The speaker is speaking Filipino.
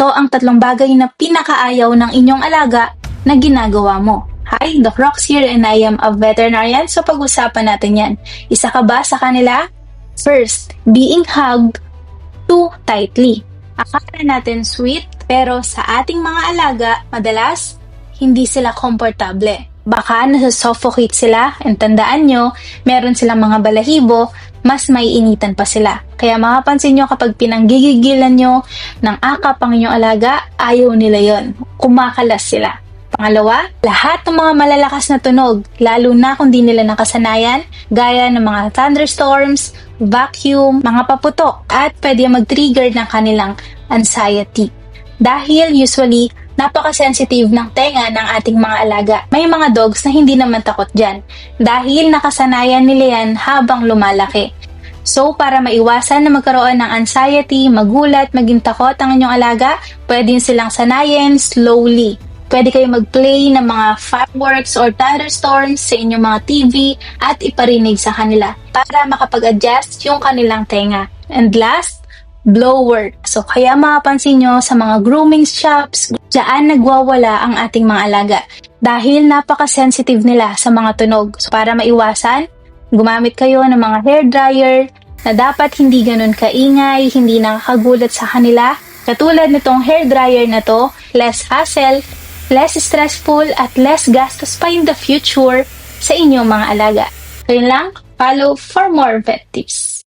Ito ang 3 bagay na pinakaayaw ng inyong alaga na ginagawa mo. Hi, Doc Rox here and I am a veterinarian, so pag-usapan natin yan. Isa ka ba sa kanila? First, being hugged too tightly. Akala natin sweet, pero sa ating mga alaga, madalas, hindi sila komportable. Baka nasa-suffocate sila, and tandaan nyo, meron silang mga balahibo, mas maiinitan pa sila. Kaya makapansin nyo kapag pinanggigigilan nyo ng akap ang inyong alaga, ayaw nila yon. Kumakalas sila. Pangalawa, lahat ng mga malalakas na tunog, lalo na kung di nila nakasanayan, gaya ng mga thunderstorms, vacuum, mga paputok, at pwede mag-trigger ng kanilang anxiety. Dahil usually, napaka-sensitive ng tenga ng ating mga alaga. May mga dogs na hindi naman takot dyan, dahil nakasanayan nila yan habang lumalaki. So, para maiwasan na magkaroon ng anxiety, magulat, maging takot ang inyong alaga, pwede silang sanayin slowly. Pwede kayo mag-play ng mga fireworks or thunderstorms sa inyong mga TV at iparinig sa kanila para makapag-adjust yung kanilang tenga. And last, blower. So, kaya mapapansin nyo sa mga grooming shops, diyan nagwawala ang ating mga alaga dahil napaka-sensitive nila sa mga tunog. So, para maiwasan, gumamit kayo ng mga hair dryer na dapat hindi ganun kaingay, hindi nakakagulat sa kanila. Katulad nitong hair dryer na to, less hassle, less stressful at less gastos pa in the future sa inyong mga alaga. Kaya lang, follow for more vet tips.